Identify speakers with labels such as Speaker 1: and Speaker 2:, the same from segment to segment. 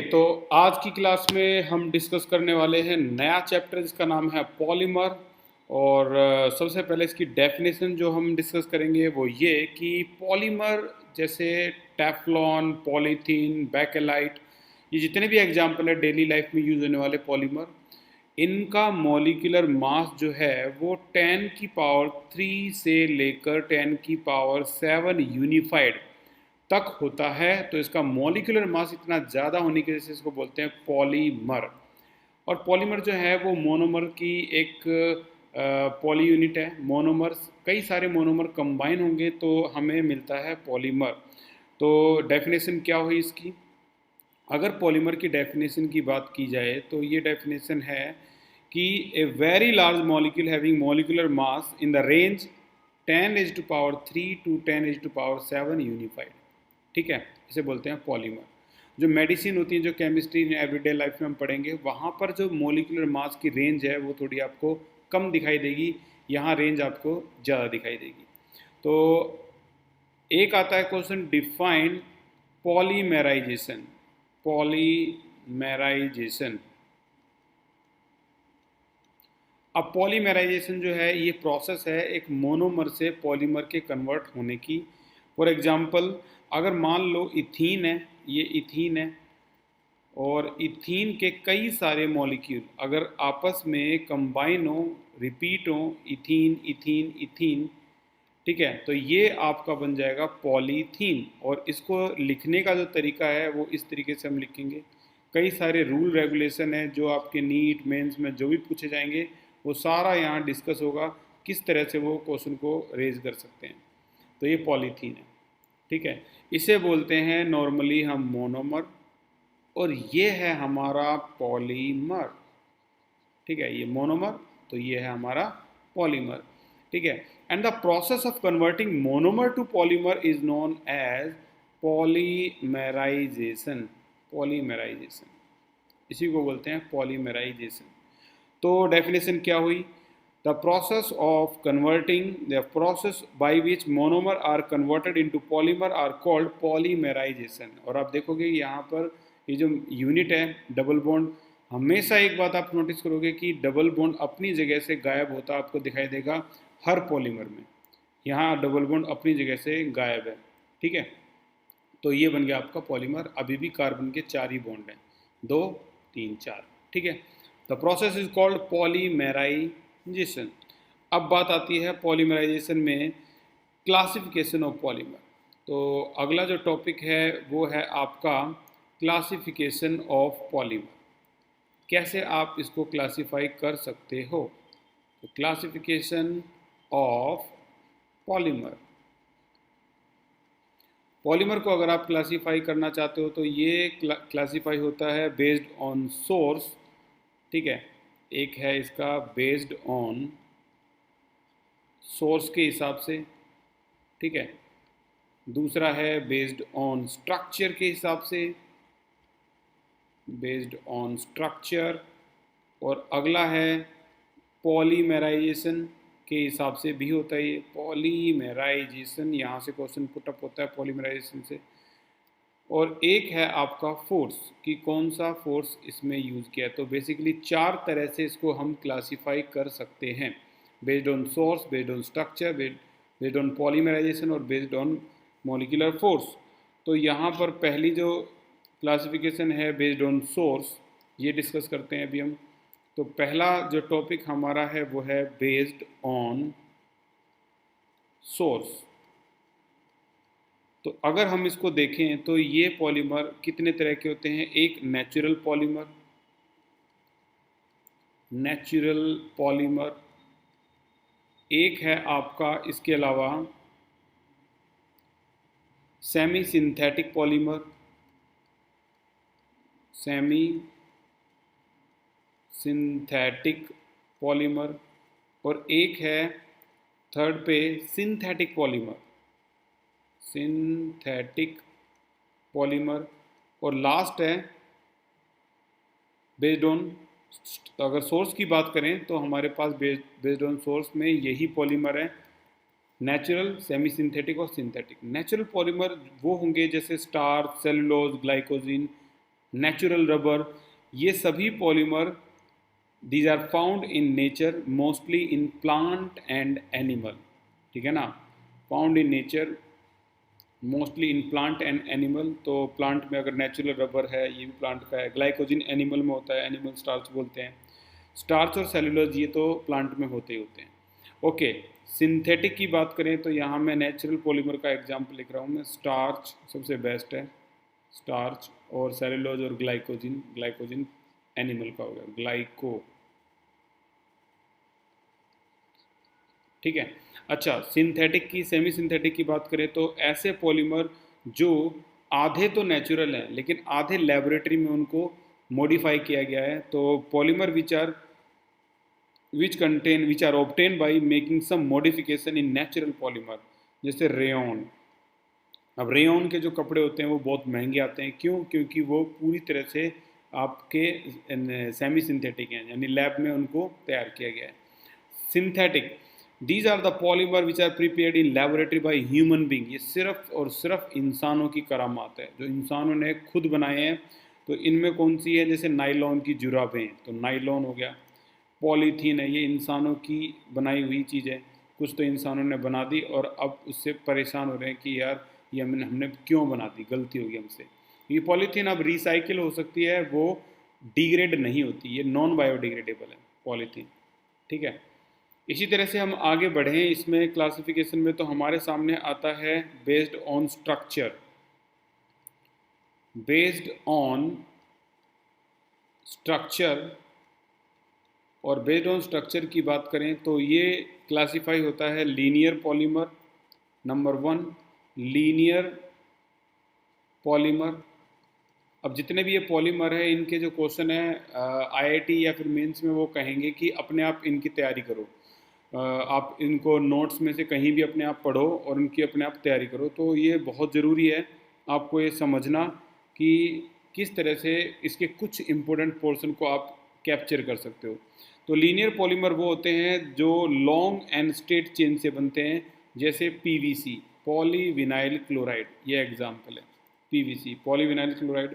Speaker 1: तो आज की क्लास में हम डिस्कस करने वाले हैं नया चैप्टर जिसका नाम है पॉलीमर। और सबसे पहले इसकी डेफिनेशन जो हम डिस्कस करेंगे वो ये कि पॉलीमर जैसे टेफ्लॉन, पॉलीथीन, बैकेलाइट, ये जितने भी एग्जाम्पल है डेली लाइफ में यूज होने वाले पॉलीमर, इनका मॉलिक्यूलर मास जो है वो 10 की पावर 3 से लेकर 10 की पावर 7 यूनिफाइड तक होता है। तो इसका मॉलिक्यूलर मास इतना ज़्यादा होने की वजह से इसको बोलते हैं पॉलीमर। और पॉलीमर जो है वो मोनोमर की एक पॉली यूनिट है। मोनोमर्स, कई सारे मोनोमर कंबाइन होंगे तो हमें मिलता है पॉलीमर। तो डेफिनेशन क्या हुई इसकी? अगर पॉलीमर की डेफिनेशन की बात की जाए तो ये डेफिनेशन है कि a very large molecule having molecular mass in the range 10⁻³ to 10⁻⁷ unified. ठीक है, इसे बोलते हैं पॉलीमर। जो मेडिसिन होती है, जो केमिस्ट्री में एवरीडे लाइफ में हम पढ़ेंगे, वहाँ पर जो मॉलिक्यूलर मास की रेंज है वो थोड़ी आपको कम दिखाई देगी, यहाँ रेंज आपको ज़्यादा दिखाई देगी। तो एक आता है क्वेश्चन, डिफाइन पॉलीमेराइजेशन। पॉलीमेराइजेशन, अब पॉलीमेराइजेशन जो है ये प्रोसेस है एक मोनोमर से पॉलीमर के कन्वर्ट होने की। फॉर एग्जांपल, अगर मान लो इथीन है, ये इथीन है, और इथीन के कई सारे मॉलिक्यूल अगर आपस में कंबाइन हो, रिपीट हो, इथीन इथीन इथीन, ठीक है, तो ये आपका बन जाएगा पॉलीथीन। और इसको लिखने का जो तरीका है वो इस तरीके से हम लिखेंगे। कई सारे रूल रेगुलेशन है जो आपके नीट मेंस में जो भी पूछे जाएंगे वो सारा यहाँ डिस्कस होगा, किस तरह से वो क्वेश्चन को रेज कर सकते हैं। तो ये पॉलीथीन है, ठीक है, इसे बोलते हैं नॉर्मली हम मोनोमर, और ये है हमारा पॉलीमर। ठीक है, ये मोनोमर, तो ये है हमारा पॉलीमर। ठीक है, and the process of converting monomer to polymer is known as polymerization. Polymerization, इसी को बोलते हैं पॉलीमेराइजेशन। तो डेफिनेशन क्या हुई? The process of converting, the process by which monomer are converted into polymer are called polymerization. और आप देखोगे यहाँ पर ये जो यूनिट है डबल बॉन्ड, हमेशा एक बात आप नोटिस करोगे कि डबल बॉन्ड अपनी जगह से गायब होता आपको दिखाई देगा हर पॉलीमर में। यहाँ डबल बॉन्ड अपनी जगह से गायब है, ठीक है। तो ये बन गया आपका पॉलीमर। अभी भी कार्बन के 4 ही बॉन्ड हैं, 2 3 4, ठीक है। The process is called polymerization. अब बात आती है पॉलीमेराइजेशन में क्लासिफिकेशन ऑफ पॉलीमर। तो अगला जो टॉपिक है वो है आपका क्लासिफिकेशन ऑफ पॉलीमर। कैसे आप इसको क्लासिफाई कर सकते हो? तो क्लासिफिकेशन ऑफ पॉलीमर, पॉलीमर को अगर आप क्लासिफाई करना चाहते हो तो ये क्लासिफाई होता है बेस्ड ऑन सोर्स, ठीक है। एक है इसका बेस्ड ऑन सोर्स के हिसाब से, ठीक है। दूसरा है बेस्ड ऑन स्ट्रक्चर के हिसाब से, बेस्ड ऑन स्ट्रक्चर। और अगला है पॉलीमेराइजेशन के हिसाब से भी होता है। ये पॉलीमेराइजेशन, यहाँ से क्वेश्चन पुटअप होता है पॉलीमेराइजेशन से। और एक है आपका फोर्स, कि कौन सा फोर्स इसमें यूज़ किया है। तो बेसिकली 4 तरह से इसको हम क्लासीफाई कर सकते हैं, based on source, based on structure, based on polymerization और बेस्ड ऑन मॉलिक्यूलर फोर्स। तो यहाँ पर पहली जो क्लासिफिकेशन है बेस्ड ऑन सोर्स, ये डिस्कस करते हैं अभी हम। तो पहला जो टॉपिक हमारा है वो है बेस्ड ऑन सोर्स। तो अगर हम इसको देखें तो ये पॉलीमर कितने तरह के होते हैं? एक नेचुरल पॉलीमर, नेचुरल पॉलीमर। एक है आपका इसके अलावा semi synthetic polymer, semi synthetic polymer. और एक है थर्ड पे सिंथेटिक पॉलीमर, सिंथेटिक पॉलीमर। और लास्ट है बेस्ड ऑन, अगर सोर्स की बात करें तो हमारे पास बेस्ड ऑन सोर्स में यही पॉलीमर है, नेचुरल, सेमी सिंथेटिक और सिंथेटिक। नेचुरल पॉलीमर वो होंगे जैसे starch, cellulose, glycogen, natural rubber, ये सभी polymer these are found in nature mostly in plant and animal, ठीक है ना, found in nature mostly in plant and animal. तो प्लांट में अगर नेचुरल रबर है, ये भी प्लांट का है। ग्लाइकोजन एनिमल में होता है, एनिमल स्टार्च बोलते हैं। स्टार्च और सेलुलोज ये तो प्लांट में होते ही होते हैं। ओके, सिंथेटिक की बात करें तो यहाँ मैं नेचुरल पॉलीमर का एग्जाम्पल लिख रहा हूँ मैं। स्टार्च सबसे बेस्ट है, स्टार्च, और सेलुलोज और ग्लाइकोजन, ग्लाइकोजन एनिमल का हो गया, ग्लाइको, ठीक है। अच्छा, सिंथेटिक की, सेमी सिंथेटिक की बात करें तो ऐसे पॉलीमर जो आधे तो नेचुरल हैं लेकिन आधे लेबोरेटरी में उनको मॉडिफाई किया गया है। तो polymer which are obtain by making some modification in natural polymer, जैसे रेयन। अब रेयन के जो कपड़े होते हैं वो बहुत महंगे आते हैं, क्यों? क्योंकि वो पूरी तरह से आपके सेमी सिंथेटिक हैं, यानी लैब में उनको तैयार किया गया है। Synthetic, these are the polymer which are prepared in laboratory by human being, ये सिर्फ और सिर्फ इंसानों की करामात है, जो इंसानों ने खुद बनाए हैं। तो इनमें कौन सी है? जैसे नाइलॉन की जुराबें, तो नाइलॉन हो गया। पॉलीथीन है, ये इंसानों की बनाई हुई चीज़ है, कुछ तो इंसानों ने बना दी और अब उससे परेशान हो रहे हैं कि यार ये हमने क्यों बना दी, गलती हो गई हमसे। ये पॉलीथीन अब रिसाइकिल हो सकती है, वो डिग्रेड नहीं होती, ये नॉन बायोडिग्रेडेबल है पॉलीथीन, ठीक है। इसी तरह से हम आगे बढ़ें इसमें क्लासिफिकेशन में, तो हमारे सामने आता है based on structure. Based on structure, और बेस्ड ऑन स्ट्रक्चर की बात करें तो ये क्लासिफाई होता है linear polymer, number 1 linear polymer. अब जितने भी ये पॉलीमर है इनके जो क्वेश्चन है आईआईटी या फिर मेंस में, वो कहेंगे कि अपने आप इनकी तैयारी करो। आप इनको नोट्स में से कहीं भी अपने आप पढ़ो और उनकी अपने आप तैयारी करो। तो ये बहुत ज़रूरी है आपको ये समझना कि किस तरह से इसके कुछ इम्पोर्टेंट पोर्शन को आप कैप्चर कर सकते हो। तो लीनियर पॉलीमर वो होते हैं जो लॉन्ग एंड स्ट्रेट चेन से बनते हैं, जैसे पीवीसी, पॉलीविनाइल क्लोराइड, ये एग्जाम्पल है PVC, polyvinyl chloride.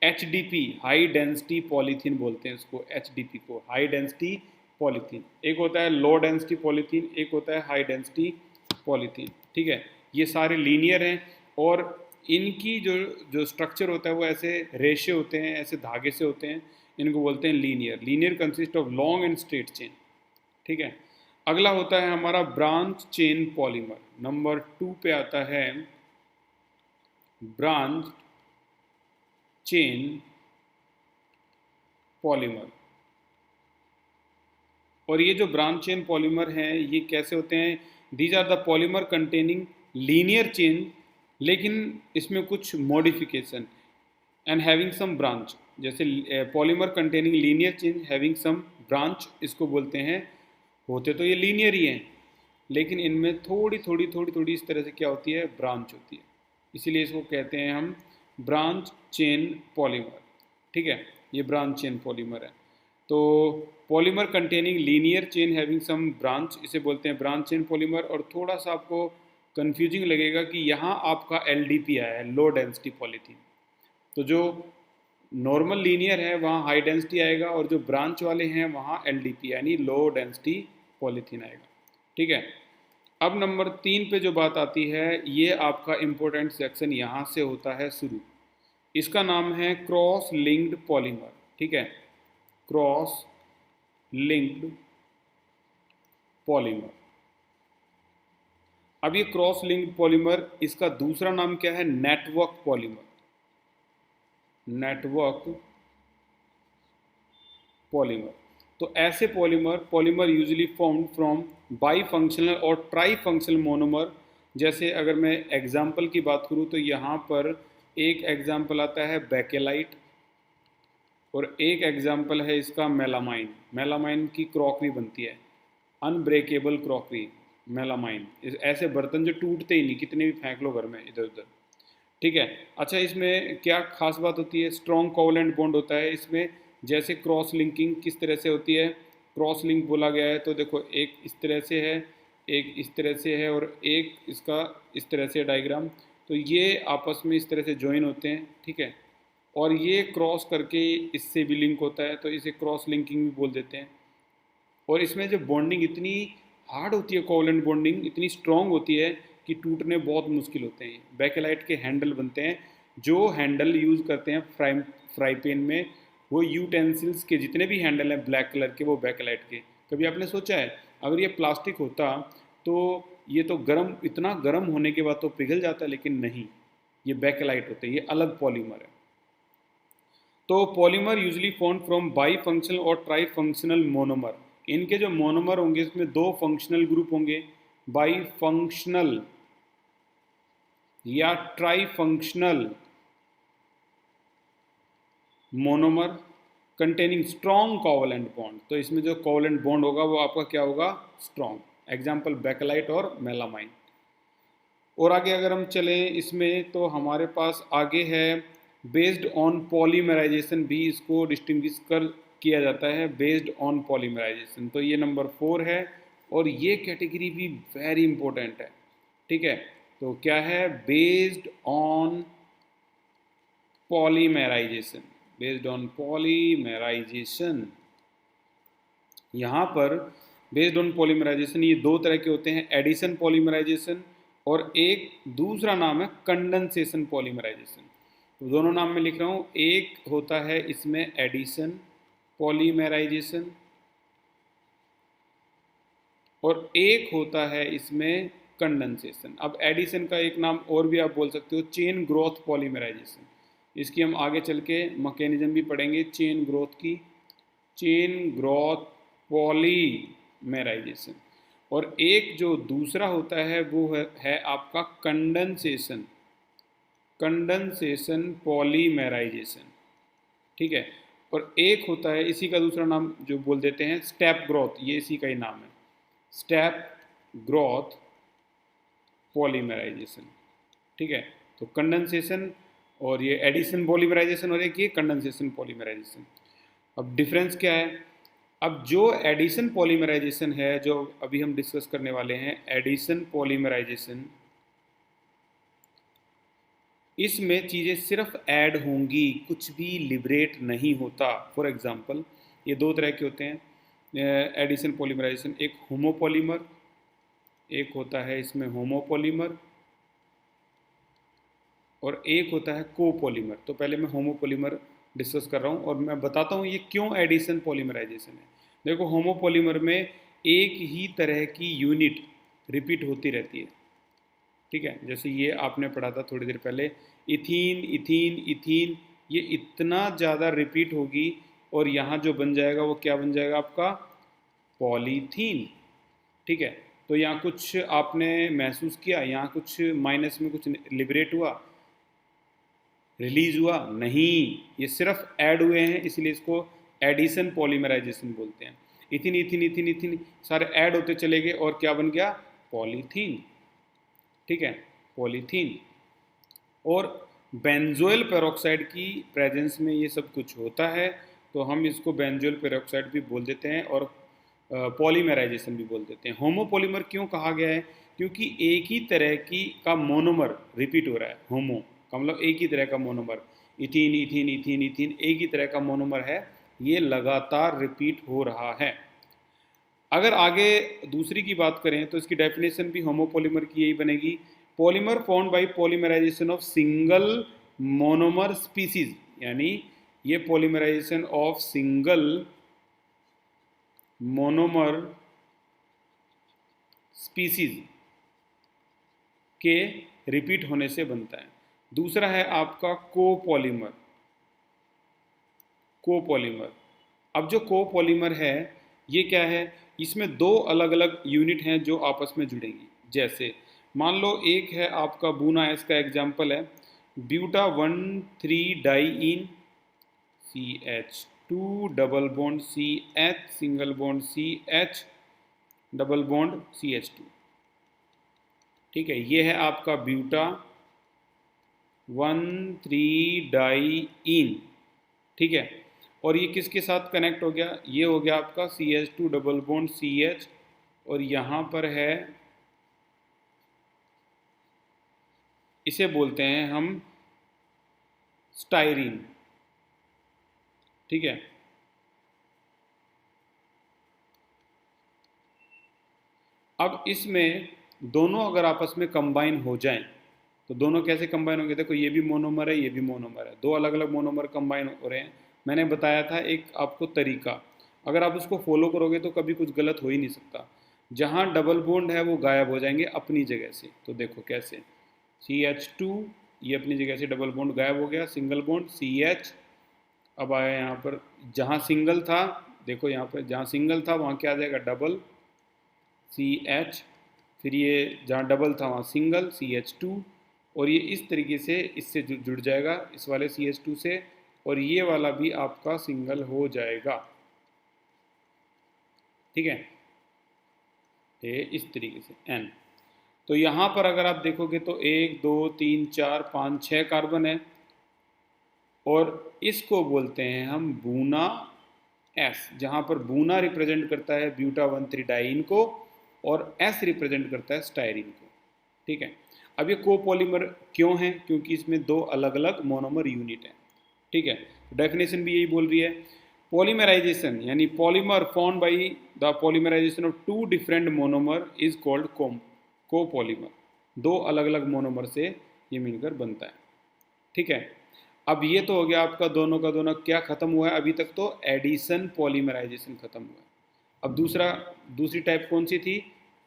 Speaker 1: HDP, high density polythene बोलते हैं इसको, एचडीपी को, हाई डेंसिटी पॉलीथीन। एक होता है लो डेंसिटी पॉलीथीन, एक होता है हाई डेंसिटी पॉलीथीन, ठीक है। ये सारे लीनियर हैं और इनकी जो जो स्ट्रक्चर होता है वो ऐसे रेशे होते हैं, ऐसे धागे से होते हैं, इनको बोलते हैं linear. Linear consist of long and straight chain, ठीक है। अगला होता है हमारा ब्रांच चेन पॉलीमर, नंबर 2 पे आता है ब्रांच चेन पॉलीमर। और ये जो ब्रांच चेन पॉलीमर हैं ये कैसे होते हैं? These are the polymer containing linear chain, लेकिन इसमें कुछ modification, and having some branch. जैसे polymer containing linear chain having some branch, इसको बोलते हैं, होते तो ये लीनियर ही हैं लेकिन इनमें थोड़ी थोड़ी थोड़ी थोड़ी इस तरह से क्या होती है, ब्रांच होती है, इसीलिए इसको कहते हैं हम ब्रांच चेन पॉलीमर, ठीक है। ये ब्रांच चेन पॉलीमर है। तो polymer containing linear chain having some branch, इसे बोलते हैं ब्रांच चेन पॉलीमर। और थोड़ा सा आपको कंफ्यूजिंग लगेगा कि यहाँ आपका एलडीपी आया है, लो डेंसिटी पॉलीथीन। तो जो नॉर्मल लीनियर है वहाँ हाई डेंसिटी आएगा और जो ब्रांच वाले हैं वहाँ एलडीपी यानी लो डेंसिटी पॉलीथीन आएगा, ठीक है। अब नंबर 3 पे जो बात आती है, ये आपका इम्पोर्टेंट सेक्शन यहाँ से होता है शुरू। इसका नाम है क्रॉस लिंक्ड पॉलीमर, ठीक है, क्रॉस लिंक्ड पॉलीमर। अब ये क्रॉस लिंक्ड पॉलीमर, इसका दूसरा नाम क्या है? Network polymer, network polymer. तो ऐसे polymer usually formed from by functional और ट्राई फंक्शनल मोनोमर। जैसे अगर मैं एग्जाम्पल की बात करूँ तो यहाँ पर एक एग्जाम्पल आता है बेकेलाइट और एक एग्जाम्पल है इसका मेलामाइन। मेलामाइन की क्रॉकरी बनती है, अनब्रेकेबल क्रॉकरी, मेलामाइन। ऐसे बर्तन जो टूटते ही नहीं, कितने भी फेंक लो घर में इधर उधर, ठीक है। अच्छा, इसमें क्या खास बात होती है? स्ट्रॉन्ग कोवलेंट बॉन्ड होता है इसमें। जैसे क्रॉस लिंकिंग किस तरह से होती है? क्रॉस लिंक बोला गया है तो देखो, एक इस तरह से है, एक इस तरह से है और एक इसका इस तरह से डायग्राम। तो ये आपस में इस तरह से ज्वाइन होते हैं, ठीक है। और ये क्रॉस करके इससे भी लिंक होता है, तो इसे क्रॉस लिंकिंग भी बोल देते हैं। और इसमें जो बॉन्डिंग इतनी हार्ड होती है, कोवलेंट बॉन्डिंग इतनी स्ट्रॉन्ग होती है कि टूटने बहुत मुश्किल होते हैं। बैकेलाइट के हैंडल बनते हैं, जो हैंडल यूज़ करते हैं फ्राई पैन में, वो यूटेंसिल्स के जितने भी हैंडल हैं ब्लैक कलर के, वो बैकेलाइट के। कभी आपने सोचा है अगर ये प्लास्टिक होता तो ये तो गर्म, इतना गर्म होने के बाद तो पिघल जाता है, लेकिन नहीं, ये बैकेलाइट होते हैं, ये अलग पॉलीमर है। तो polymer usually form from by functional और ट्राई फंक्शनल मोनोमर। इनके जो मोनोमर होंगे इसमें दो फंक्शनल ग्रुप होंगे, बाई फंक्शनल या try functional monomer containing strong covalent bond. तो इसमें जो कोवलेंट बॉन्ड होगा वो आपका क्या होगा, स्ट्रॉन्ग। एग्जाम्पल बैकेलाइट और मेलामाइन। और आगे अगर हम चलें इसमें तो हमारे पास आगे है बेस्ड ऑन पॉलीमराइजेशन, भी इसको डिस्टिंग्विश कर किया जाता है बेस्ड ऑन पॉलीमराइजेशन। तो ये नंबर 4 है और ये कैटेगरी भी वेरी इंपॉर्टेंट है। ठीक है, तो क्या है, based on polymerization. Based on polymerization, यहाँ पर बेस्ड ऑन पॉलीमराइजेशन ये दो तरह के होते हैं, एडिशन पॉलीमराइजेशन और एक दूसरा नाम है कंडेंसेशन पॉलीमराइजेशन। तो दोनों नाम मैं लिख रहा हूँ, एक होता है इसमें एडिशन पॉलीमराइजेशन और एक होता है इसमें कंडेंसेशन। अब एडिशन का एक नाम और भी आप बोल सकते हो, चेन ग्रोथ पॉलीमराइजेशन। इसकी हम आगे चल के मैकेनिज्म भी पढ़ेंगे चेन ग्रोथ की, चेन ग्रोथ पॉलीमराइजेशन। और एक जो दूसरा होता है वो है आपका कंडेंसेशन, कंडेंसेशन पॉलीमराइजेशन। ठीक है, और एक होता है इसी का दूसरा नाम जो बोल देते हैं स्टेप ग्रोथ, ये इसी का ही नाम है, स्टेप ग्रोथ पॉलीमराइजेशन। ठीक है, तो कंडेंसेशन और ये एडिशन पॉलीमराइजेशन और एक ये कंडेंसेशन पॉलीमराइजेशन। अब डिफरेंस क्या है, अब जो एडिशन पॉलीमराइजेशन है जो अभी हम डिस्कस करने वाले हैं, एडिशन पॉलीमराइजेशन, इसमें चीज़ें सिर्फ ऐड होंगी, कुछ भी लिबरेट नहीं होता। फॉर एग्जांपल ये दो तरह के होते हैं एडिशन पॉलीमराइजेशन, एक होमोपॉलीमर, एक होता है इसमें होमोपॉलीमर और एक होता है कोपॉलीमर। तो पहले मैं होमोपॉलीमर डिस्कस कर रहा हूँ और मैं बताता हूँ ये क्यों एडिशन पॉलीमराइजेशन है। देखो होमोपॉलीमर में एक ही तरह की यूनिट रिपीट होती रहती है। ठीक है, जैसे ये आपने पढ़ा था थोड़ी देर पहले, इथीन इथीन इथीन, ये इतना ज़्यादा रिपीट होगी और यहाँ जो बन जाएगा वो क्या बन जाएगा आपका, पॉलीथीन। ठीक है, तो यहाँ कुछ आपने महसूस किया, यहाँ कुछ माइनस में कुछ लिबरेट हुआ, रिलीज हुआ नहीं, ये सिर्फ ऐड हुए हैं, इसलिए इसको एडिशन पॉलीमराइजेशन बोलते हैं। इथिन इथिन इथिन इथिन सारे ऐड होते चले गए और क्या बन गया, पॉलीथीन। ठीक है, पॉलीथीन। और बेंजोइल पेरोक्साइड की प्रेजेंस में ये सब कुछ होता है, तो हम इसको बेंजोइल पेरोक्साइड भी बोल देते हैं और पॉलीमराइजेशन भी बोल देते हैं। होमोपॉलीमर क्यों कहा गया है, क्योंकि एक ही तरह की का मोनोमर रिपीट हो रहा है। होमो का मतलब एक ही तरह का monomer, ethene ethene ethene ethene, एक ही तरह का मोनोमर है, ये लगातार रिपीट हो रहा है। अगर आगे दूसरी की बात करें तो इसकी डेफिनेशन भी होमोपॉलीमर की यही बनेगी, polymer formed by polymerization of single monomer species, यानी ये polymerization of single monomer species के रिपीट होने से बनता है। दूसरा है आपका कोपॉलीमर, कोपॉलीमर। अब जो कोपॉलीमर है ये क्या है, इसमें दो अलग अलग यूनिट हैं जो आपस में जुड़ेंगी। जैसे मान लो एक है आपका बूना, इसका एग्जाम्पल है buta 1,3 diene CH2 double bond CH single bond CH double bond CH2। ठीक है, ये है आपका ब्यूटा 1,3 डाइईन। ठीक है, और ये किसके साथ कनेक्ट हो गया, ये हो गया आपका CH2 डबल बॉन्ड CH और यहाँ पर है, इसे बोलते हैं हम स्टाइरीन। ठीक है। अब इसमें दोनों अगर आपस में कंबाइन हो जाएं तो दोनों कैसे कंबाइन होंगे? देखो ये भी मोनोमर है, ये भी मोनोमर है, दो अलग अलग मोनोमर कंबाइन हो रहे हैं। मैंने बताया था एक आपको तरीका, अगर आप उसको फॉलो करोगे तो कभी कुछ गलत हो ही नहीं सकता। जहाँ डबल बॉन्ड है वो गायब हो जाएंगे अपनी जगह से। तो देखो कैसे, CH2 ये अपनी जगह से डबल बॉन्ड गायब हो गया, सिंगल बॉन्ड CH। अब आया यहाँ पर, जहाँ सिंगल था, देखो यहाँ पर जहाँ सिंगल था वहाँ क्या आ जाएगा, डबल CH। फिर ये जहाँ डबल था वहाँ सिंगल CH2। और ये इस तरीके से इससे जुड़ जाएगा इस वाले CH2 से, और ये वाला भी आपका सिंगल हो जाएगा। ठीक है, ये इस तरीके से N। तो यहाँ पर अगर आप देखोगे तो 1 2 3 4 5 6 कार्बन है, और इसको बोलते हैं हम बूना S, जहाँ पर बूना रिप्रेजेंट करता है ब्यूटा 1,3 डाइन को, और S रिप्रेजेंट करता है स्टायरीन को। ठीक है। अब ये कोपॉलीमर क्यों है? क्योंकि इसमें दो अलग अलग मोनोमर यूनिट हैं। ठीक है, डेफिनेशन भी यही बोल रही है। पॉलीमराइजेशन यानी polymer formed by the polymerization of two different monomer is called copolymer. दो अलग अलग मोनोमर से ये मिलकर बनता है। ठीक है। अब ये तो हो गया आपका दोनों का दोनों क्या खत्म हुआ है अभी तक, तो एडिशन पॉलीमराइजेशन खत्म हुआ है। अब दूसरी टाइप कौन सी थी?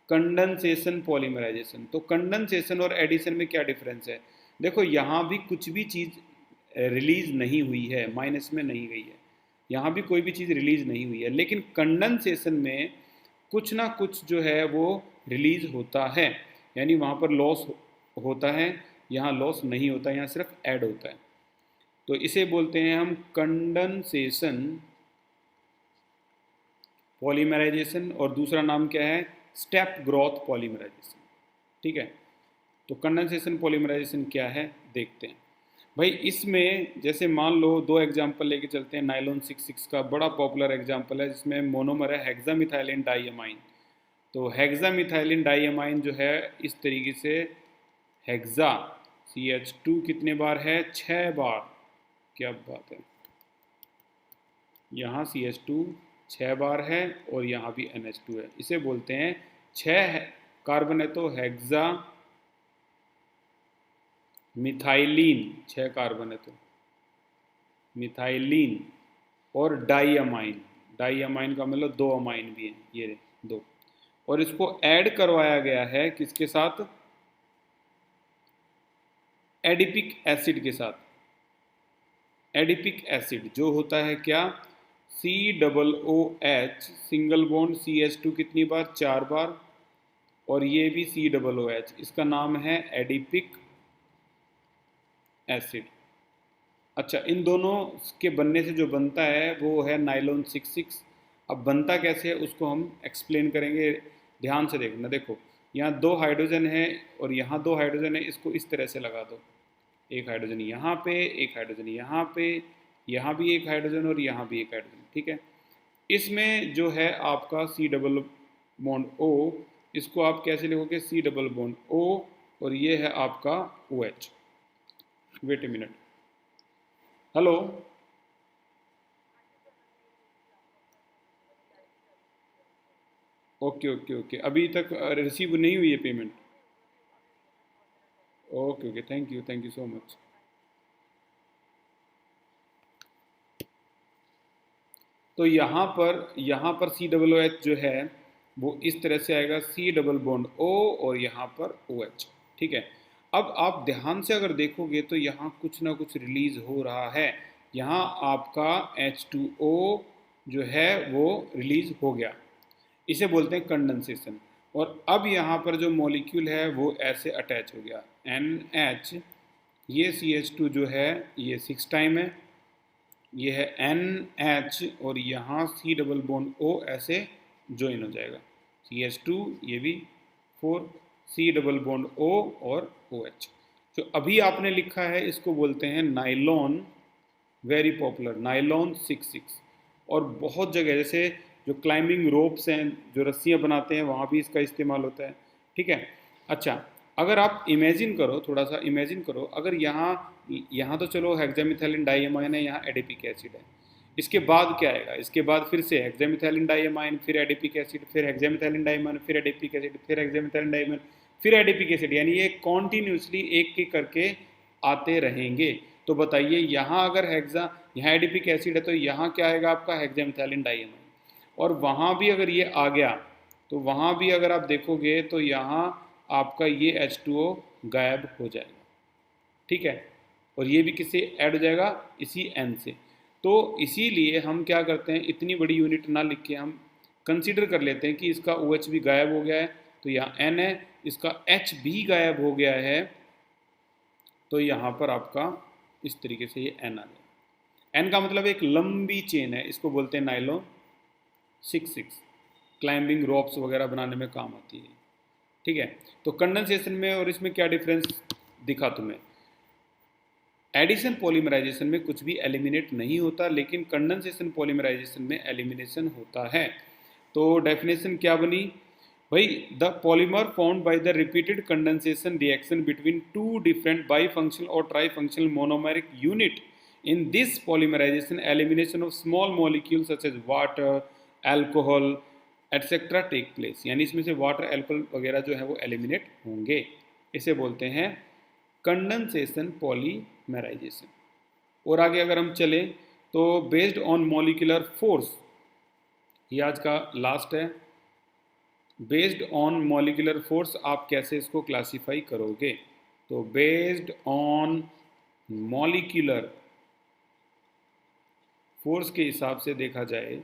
Speaker 1: Condensation polymerization. तो कंडेंसेशन और एडिशन में क्या डिफरेंस है? देखो यहाँ भी कुछ भी चीज़ रिलीज नहीं हुई है, माइनस में नहीं गई है, यहाँ भी कोई भी चीज़ रिलीज नहीं हुई है, लेकिन कंडेंसेशन में कुछ ना कुछ जो है वो रिलीज होता है, यानी वहाँ पर लॉस होता है, यहाँ लॉस नहीं होता, यहाँ सिर्फ ऐड होता है। तो इसे बोलते हैं हम कंडेंसेशन पॉलीमराइजेशन, और दूसरा नाम क्या है? Step growth polymerization. ठीक है। तो कंडेंसेशन पॉलीमराइजेशन क्या है देखते हैं भाई। इसमें जैसे मान लो दो एग्जांपल लेके चलते हैं। नाइलॉन 66 का बड़ा पॉपुलर एग्जांपल है, जिसमें मोनोमर है हेक्सामिथाइलिन डाइअमाइन। तो हेक्सामिथाइलिन डाइअमाइन जो है इस तरीके से, हेक्सा CH2 कितने बार है? 6 बार। क्या बात है, यहाँ CH2 6 बार है और यहाँ भी NH2 है। इसे बोलते हैं 6 कार्बन है तो हेक्सा मिथाइलिन, 6 कार्बन है तो मिथाइलिन, और डाइअमाइन। डाइअमाइन का मतलब 2 अमाइन भी है, ये रहे 2। और इसको ऐड करवाया गया है किसके साथ? एडिपिक एसिड के साथ। एडिपिक एसिड जो होता है क्या? COOH, सिंगल बॉन्ड CH2 कितनी बार? 4 बार, और ये भी COOH, इसका नाम है एडिपिक एसिड। अच्छा, इन दोनों के बनने से जो बनता है वो है नाइलॉन 66। अब बनता कैसे है उसको हम एक्सप्लेन करेंगे, ध्यान से देखना। देखो यहाँ 2 हाइड्रोजन है और यहाँ 2 हाइड्रोजन है, इसको इस तरह से लगा दो। एक हाइड्रोजन यहाँ पे, एक हाइड्रोजन यहाँ पे, यहाँ भी एक हाइड्रोजन और यहाँ भी एक हाइड्रोजन। ठीक है। इसमें जो है आपका C डबल बॉन्ड O, इसको आप कैसे लिखोगे? C डबल बॉन्ड O, और ये है आपका OH। Wait a minute, hello, okay okay okay, अभी तक रिसीव नहीं हुई है payment? Okay okay, thank you so much. तो यहाँ पर COOH जो है वो इस तरह से आएगा, C डबल बॉन्ड O और यहाँ पर OH। ठीक है। अब आप ध्यान से अगर देखोगे तो यहाँ कुछ ना कुछ रिलीज हो रहा है। यहाँ आपका H2O जो है वो रिलीज हो गया, इसे बोलते हैं कंडेंसेशन। और अब यहाँ पर जो मॉलिक्यूल है वो ऐसे अटैच हो गया, NH, ये CH2 जो है ये 6 टाइम है, ये है NH, और यहाँ C डबल बॉन्ड O ऐसे ज्वाइन हो जाएगा, CH2 ये भी 4, C डबल बॉन्ड O और OH। जो अभी आपने लिखा है इसको बोलते हैं नाइलॉन, वेरी पॉपुलर नाइलॉन 66। और बहुत जगह जैसे जो क्लाइंबिंग रोप्स हैं, जो रस्सियाँ बनाते हैं, वहाँ भी इसका इस्तेमाल होता है। ठीक है। अच्छा, अगर आप इमेजिन करो, थोड़ा सा इमेजिन करो, अगर यहाँ तो चलो हेक्सामिथाइलिन डाइअमाइन है, यहाँ एडिपिक एसिड है, इसके बाद क्या आएगा, इसके बाद फिर से हेक्सामिथाइलिन डाइअमाइन, फिर एडिपिक एसिड, फिर हेक्सामिथाइलिन डाइअमाइन, फिर एडिपिक एसिड, फिर हेक्सामिथाइलिन डाइअमाइन, फिर एडिपिक एसिड, यानी ये कॉन्टिन्यूसली एक एक करके आते रहेंगे। तो बताइए यहाँ अगर यहाँ एडिपिक एसिड है तो यहाँ क्या आएगा आपका हेक्सामिथाइलिन डाइअमाइन, और वहाँ भी अगर ये आ गया तो वहाँ भी अगर आप देखोगे तो यहाँ आपका ये H2O गायब हो जाएगा, ठीक है, और ये भी किससे ऐड हो जाएगा, इसी N से। तो इसीलिए हम क्या करते हैं, इतनी बड़ी यूनिट ना लिख के हम कंसीडर कर लेते हैं कि इसका OH भी गायब हो गया है तो यहाँ N है, इसका H भी गायब हो गया है तो यहाँ पर आपका इस तरीके से ये N आ गया। N का मतलब एक लंबी चेन है, इसको बोलते हैं नाइलॉन 6 क्लाइंबिंग रोप्स वगैरह बनाने में काम आती है, ठीक है। तो कंडेंसेशन में और इसमें क्या डिफरेंस दिखा तुम्हें, एडिशन पॉलीमराइजेशन में कुछ भी एलिमिनेट नहीं होता, लेकिन कंडेंसेशन पॉलीमराइजेशन में एलिमिनेशन होता है। तो डेफिनेशन क्या बनी भाई, the polymer found by the repeated condensation reaction between two different bifunctional और trifunctional monomeric unit, in this polymerisation elimination of small molecule such as water, alcohol etcetera take place, यानी इसमें से वाटर, एल्कोहल वगैरह जो है वो eliminate होंगे। इसे बोलते हैं कंडेंसेशन पॉलीमराइजेशन। और आगे अगर हम चलें तो बेस्ड ऑन मॉलिक्यूलर फोर्स, ये आज का लास्ट है, बेस्ड ऑन मॉलिक्यूलर फोर्स आप कैसे इसको क्लासीफाई करोगे। तो बेस्ड ऑन मॉलिक्यूलर फोर्स के हिसाब से देखा जाए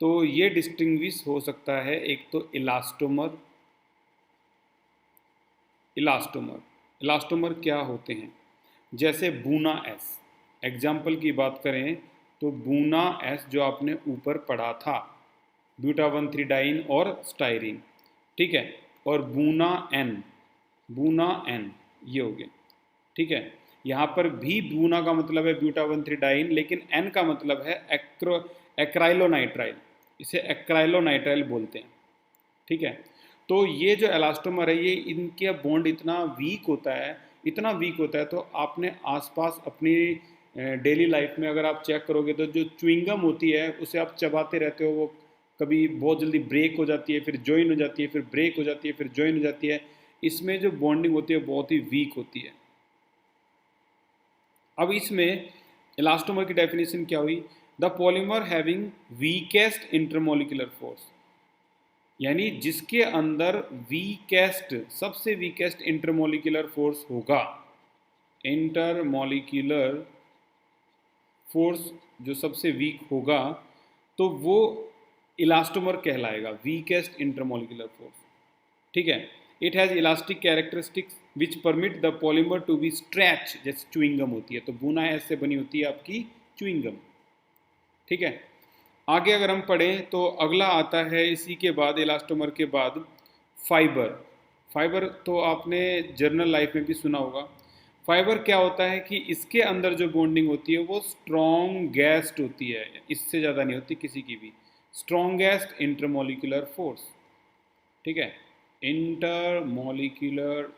Speaker 1: तो ये डिस्टिंग्विश हो सकता है, एक तो इलास्टोमर, इलास्टोमर क्या होते हैं, जैसे बूना एस, एग्जाम्पल की बात करें तो बूना एस जो आपने ऊपर पढ़ा था, ब्यूटा 1,3-डाइन और स्टाइरिन, ठीक है, और बूना एन ये हो गया, ठीक है। यहाँ पर भी बूना का मतलब है ब्यूटा 1,3-डाइन, लेकिन एन का मतलब है एक्राइलोनाइट्राइल, इसे एक्राइलोनाइट्राइल बोलते हैं, ठीक है। तो ये जो एलास्टोमर है ये इनका बॉन्ड इतना वीक होता है, इतना वीक होता है, तो आपने आसपास अपनी डेली लाइफ में अगर आप चेक करोगे तो जो च्युइंगम होती है उसे आप चबाते रहते हो, वो कभी बहुत जल्दी ब्रेक हो जाती है, फिर ज्वाइन हो जाती है, फिर ब्रेक हो जाती है, फिर ज्वाइन हो जाती है, इसमें जो बॉन्डिंग होती है बहुत ही वीक होती है। अब इसमें इलास्टोमर की डेफिनेशन क्या हुई, the polymer having weakest intermolecular force, यानी जिसके अंदर वीकेस्ट, सबसे वीकेस्ट इंटरमोलिकुलर फोर्स होगा, इंटरमोलिकुलर फोर्स जो सबसे वीक होगा तो वो इलास्टोमर कहलाएगा, वीकेस्ट इंटरमोलिकुलर फोर्स, ठीक है। It has elastic characteristics which permit the polymer to be stretch, जैसे च्युइंगम होती है, तो बूना एस से बनी होती है आपकी च्युइंगम, ठीक है। आगे अगर हम पढ़ें तो अगला आता है इसी के बाद, इलास्टोमर के बाद फाइबर। फाइबर तो आपने जर्नल लाइफ में भी सुना होगा। फाइबर क्या होता है कि इसके अंदर जो बॉन्डिंग होती है वो स्ट्रॉन्गेस्ट होती है, इससे ज़्यादा नहीं होती किसी की भी, स्ट्रॉन्गेस्ट इंटरमोलिकुलर फोर्स, ठीक है। इंटरमोलिकुलर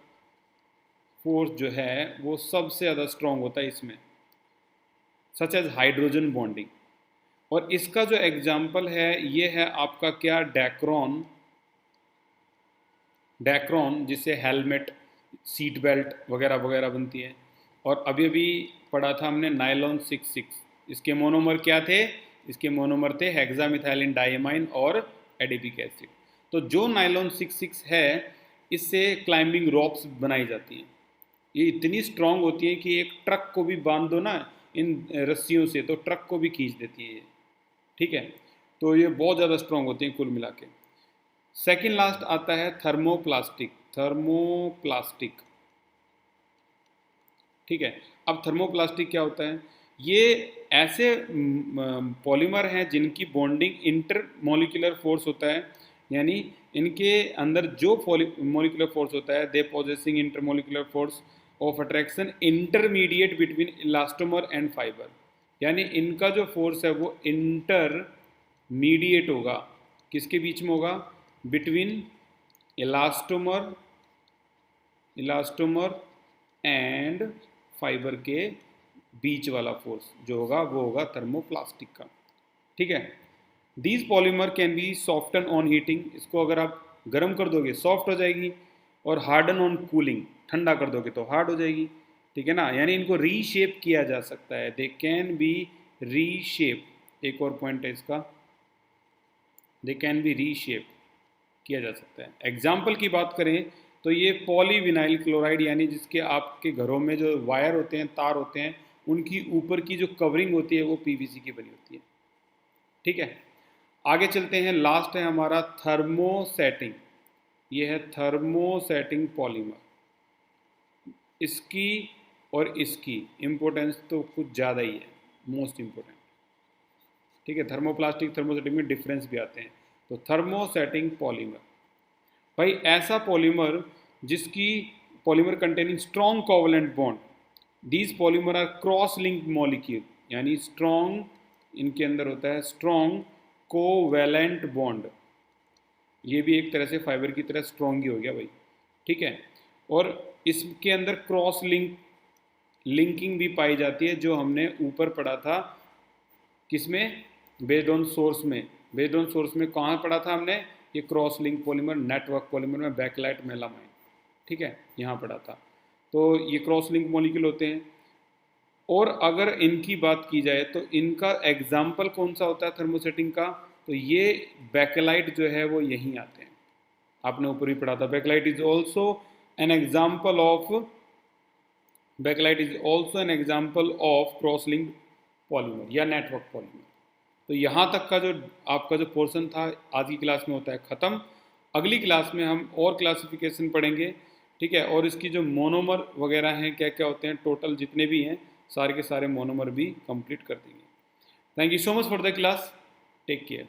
Speaker 1: फोर्स जो है वो सबसे ज़्यादा स्ट्रॉन्ग होता है इसमें, सच एज हाइड्रोजन बॉन्डिंग। और इसका जो एग्जाम्पल है ये है आपका क्या, डैक्रॉन, जिससे हेलमेट, सीट बेल्ट वगैरह वगैरह बनती है। और अभी अभी पढ़ा था हमने नायलॉन 6, इसके मोनोमर क्या थे, इसके मोनोमर थे हेक्सामिथाइलिन डाइअमाइन और एडिपिक एसिड। तो जो नायलॉन 6 है इससे क्लाइंबिंग रॉप्स बनाई जाती हैं, ये इतनी स्ट्रांग होती है कि एक ट्रक को भी बांध दो ना इन रस्सियों से तो ट्रक को भी खींच देती है ये, ठीक है। तो ये बहुत ज़्यादा स्ट्रांग होती हैं कुल मिला के। सेकेंड लास्ट आता है थर्मोप्लास्टिक, ठीक है। अब थर्मोप्लास्टिक क्या होता है, ये ऐसे पॉलीमर हैं जिनकी बॉन्डिंग इंटरमोलिकुलर फोर्स होता है, यानी इनके अंदर जो मोलिकुलर फोर्स होता है, they possessing intermolecular force of attraction intermediate between elastomer and fibre, यानी इनका जो फोर्स है वो इंटरमीडिएट होगा, किसके बीच में होगा, बिटवीन इलास्टोमर एंड फाइबर के बीच वाला फोर्स जो होगा वो होगा थर्मोप्लास्टिक का। ठीक है। These polymer can be soften on heating, इसको अगर आप गर्म कर दोगे सॉफ्ट हो जाएगी, और हार्डन ऑन कूलिंग, ठंडा कर दोगे तो हार्ड हो जाएगी, ठीक है ना। यानी इनको रीशेप किया जा सकता है, दे कैन बी रीशेप। एक और पॉइंट है इसका, दे कैन बी रीशेप किया जा सकता है। एग्जाम्पल की बात करें तो ये पॉलीविनाइल क्लोराइड, यानी जिसके आपके घरों में जो वायर होते हैं, तार होते हैं, उनकी ऊपर की जो कवरिंग होती है वो पीवीसी की बनी होती है, ठीक है। आगे चलते हैं, लास्ट है हमारा थर्मोसेटिंग। ये है थर्मोसेटिंग पॉलीमर। इसकी और इसकी इम्पोर्टेंस तो कुछ ज़्यादा ही है, मोस्ट इम्पोर्टेंट, ठीक है। थर्मोप्लास्टिक थर्मोसेटिंग में डिफरेंस भी आते हैं। तो थर्मोसेटिंग पॉलीमर, भाई ऐसा पॉलीमर जिसकी polymer containing strong covalent bond, these polymer are cross link molecule, यानी स्ट्रॉन्ग, इनके अंदर होता है स्ट्रॉन्ग कोवैलेंट बॉन्ड। ये भी एक तरह से फाइबर की तरह स्ट्रॉन्ग ही हो गया भाई, ठीक है। और इसके अंदर क्रॉस लिंकिंग भी पाई जाती है, जो हमने ऊपर पढ़ा था, किसमें, बेस्ड ऑन सोर्स में। बेस्ड ऑन सोर्स में कहाँ पढ़ा था हमने, ये cross link polymer network polymer में बैकलाइट मेलामाइन, ठीक है, यहाँ पढ़ा था। तो ये क्रॉस लिंक मॉलिक्यूल होते हैं। और अगर इनकी बात की जाए तो इनका एग्जाम्पल कौन सा होता है थर्मोसेटिंग का, तो ये बैकलाइट जो है वो यहीं आते हैं, आपने ऊपर ही पढ़ा था। Bakelite is also an example of, bakelite is also an example of cross link polymer या नेटवर्क पॉलीमर। तो यहाँ तक का जो आपका जो पोर्शन था आज की क्लास में होता है ख़त्म। अगली क्लास में हम और क्लासिफिकेशन पढ़ेंगे, ठीक है, और इसकी जो मोनोमर वगैरह हैं, क्या क्या होते हैं, टोटल जितने भी हैं सारे के सारे मोनोमर भी कंप्लीट कर देंगे। Thank you so much for the class, take care.